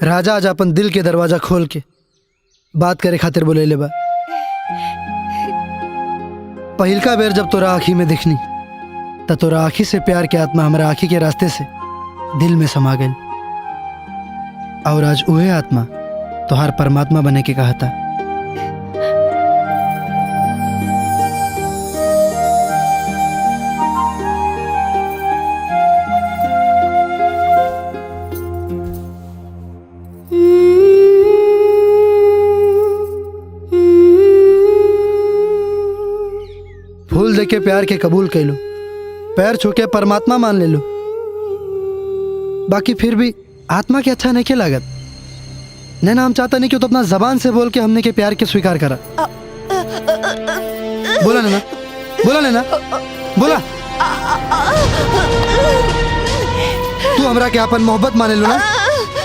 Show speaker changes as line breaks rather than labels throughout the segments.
राजा आज अपन दिल के दरवाजा खोल के बात करे खातिर बोले ले बा। पहिलका बेर जब तोरा आँखी में दिखनी त तोरा आँखी से प्यार के आत्मा हमारा आँखी के रास्ते से दिल में समा गई, और आज उहे आत्मा तोहार परमात्मा बने के कहा था। फूल देके प्यार के कबूल कर लो, पैर छू के परमात्मा मान ले लो, बाकी फिर भी आत्मा के अच्छा नहीं के लागत। नैना हम चाहता नहीं कि तो अपना जबान से बोल के हमने के प्यार के स्वीकार करा। बोला नैना, बोला नैना, बोला। तू हमरा के अपन मोहब्बत माने लो ना।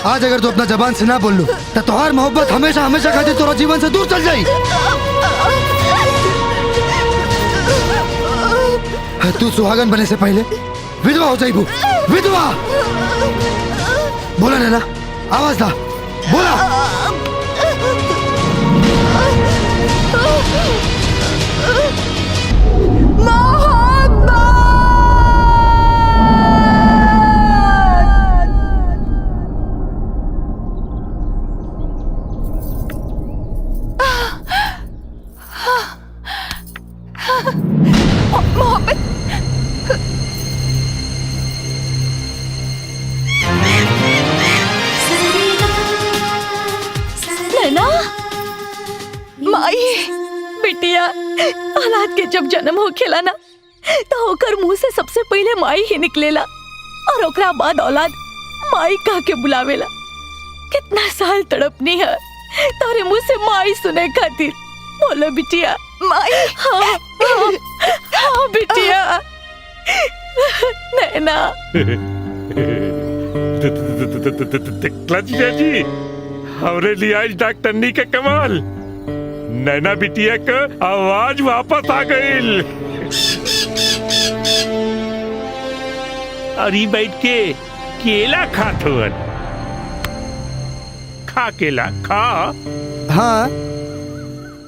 आज अगर तू अपना जबान से ना बोल लो तो तोहार मोहब्बत हमेशा हमेशा खातिर तोरा जीवन से दूर चल जाई। तू सुहागन बने से पहले विधवा हो जाइबू, विधवा। बोला नैना, आवाज दा, बोला।
बिटिया औलाद के जब जन्म हो खेला ना तो ओकर मुंह से सबसे पहले माई ही निकलेला, और ओकरा बाद औलाद माई कह के बुलावेला। कितना साल तड़पनी है तारे मुंह से माई सुने खातिर। बोलो बिटिया, माई। हाँ हाँ, हाँ बिटिया। नैना
जी हमरे लिए आज डॉक्टरनी के कमाल। नैना बिटिया का आवाज वापस आ गई। अरे बैठ के केला खात हुआ। खा केला खा।
हाँ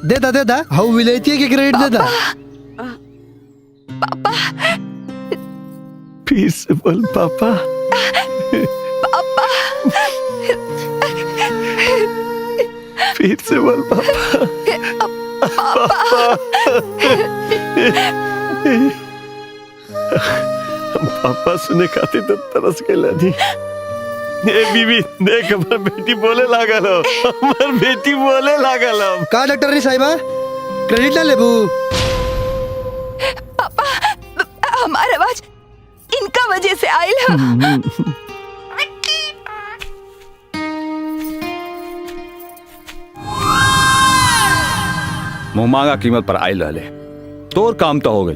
दे दा हाउ विलेती के क्रेडिट दे दा।
पापा
फिर से बोल पापा।
पापा
फिर से बोल पापा। पापा पापा सुने खातिर तो तरस के लानी। ए बीबी देख, हमार बेटी बोले लागल हो, हमार बेटी बोले लागल हो।
का डॉक्टर नी साहिबा क्रेडिट ना लेबू।
पापा हमार आवाज इनका वजह से आयल है।
मुंह मांगा कीमत पर आयल रहले, तोर काम तो हो गई।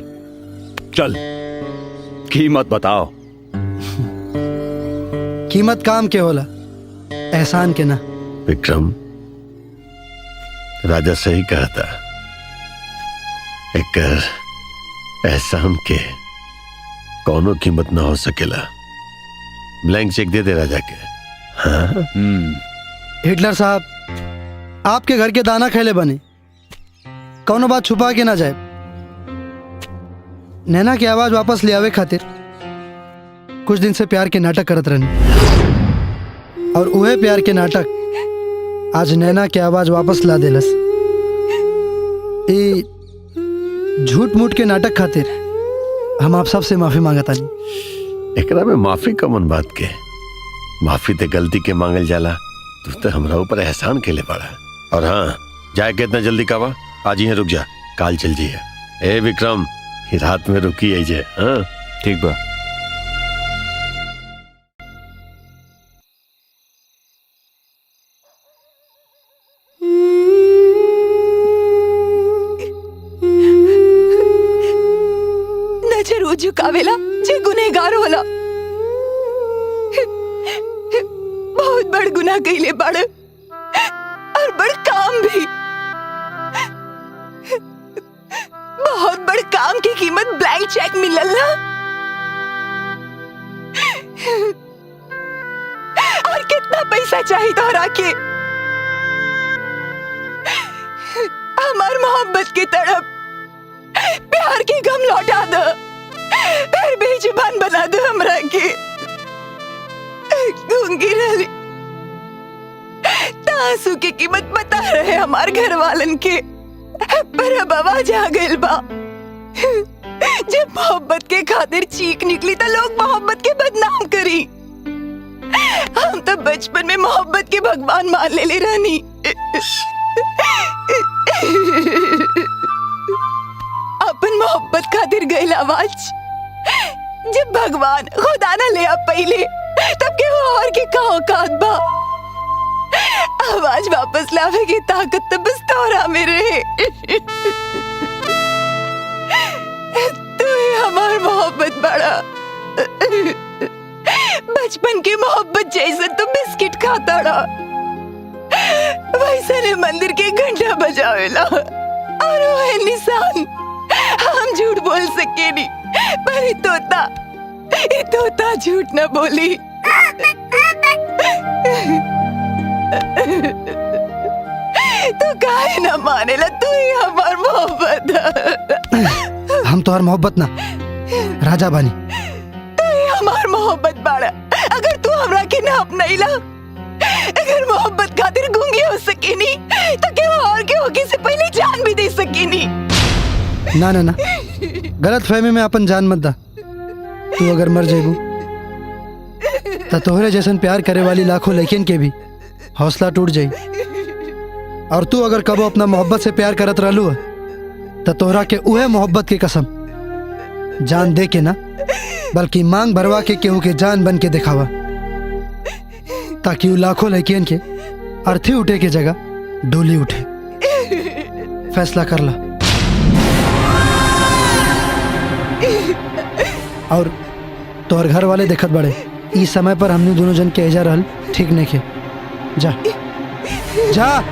चल कीमत बताओ।
कीमत काम के होला, एहसान के ना।
विक्रम, राजा सही कहा था। एक एहसान के कौनो कीमत ना हो सकेला। ब्लैंक चेक दे दे राजा के। हाँ?
हिटलर साहब, आपके घर के दाना खेले बने, कौनो बात छुपा के ना जाए। नैना की आवाज वापस ले आवे खातिर कुछ दिन से प्यार के नाटक करत रहनी, और उहे प्यार के नाटक आज नैना की आवाज वापस ला देलस। ई झूठ मूठ के नाटक खातिर हम आप सबसे माफी मांगता नहीं।
एकरा में माफी कमन बात के? माफी ते गलती के मांगल जाला। तू तो हमरा ऊपर एहसान के ले पड़ा। और हाँ, जाए के इतना जल्दी कावा? आज ही रुक जा, काल चल जी है। ए विक्रम, ही रात में रुकी है जे। हाँ
ठीक बा।
नजर वो झुकावेला जे गुनहगार होला। बहुत बड़ गुनाह कइले बड़, और बड़ काम भी। बहुत बड़ काम की कीमत ब्लैंक चेक मिलल ना। और कितना पैसा चाहिए तोहरा के। हमार मोहब्बत की तड़प, प्यार की गम लौटा दो, फिर बेजुबान बना दो हमरा के। गूंगी रही तासू की कीमत बता रहे हमार घर वालन के, पर अब आवाज आ गइल बा। जब मोहब्बत के खातिर चीख निकली तो लोग मोहब्बत के बदनाम करी। हम तो बचपन में मोहब्बत के भगवान मान ले रहनी। अपन मोहब्बत खातिर गइल आवाज जब भगवान खुदा ना ले आ पहले, तब के वो और के का औकात बा। आवाज वापस लावे की ताकत तो बस तोरा में रहे। तू ही हमार मोहब्बत बड़ा। बचपन की मोहब्बत जैसे तो बिस्किट खाता रहा, वैसे ने मंदिर के घंटा बजावेला और वो है निशान। हम झूठ बोल सके नहीं, पर ये तोता झूठ न बोली। तू काहे न मानेला? तू ही हमार मोहब्बत।
हम तो हर मोहब्बत ना राजा बानी।
तू ही हमार मोहब्बत बाड़ा। अगर तू हमरा के ना अपनाइला, अगर मोहब्बत खातिर गूंगी हो सके नहीं, तो क्या और के होके से पहले जान भी दे सके नहीं।
ना ना ना, गलत फहमी में अपन जान मत दा। तू अगर मर जेबू तो तोहरे जैसन प्यार करे वाली लाखों लड़कियन के भी हौसला टूट जाई। और तू अगर कबो अपना मोहब्बत से प्यार करत रहलू तो तोहरा के उहे मोहब्बत की कसम जान दे के ना, बल्कि मांग भरवा के केहू के जान बन के दिखावा, ताकि वो लाखों लड़कियन के अर्थी उठे के जगह डोली उठे। फैसला कर ला। और तोहर घर वाले देखत बड़े, इस समय पर हमने दोनों जन के एजा रहल ठीक नहीं के। जा जा।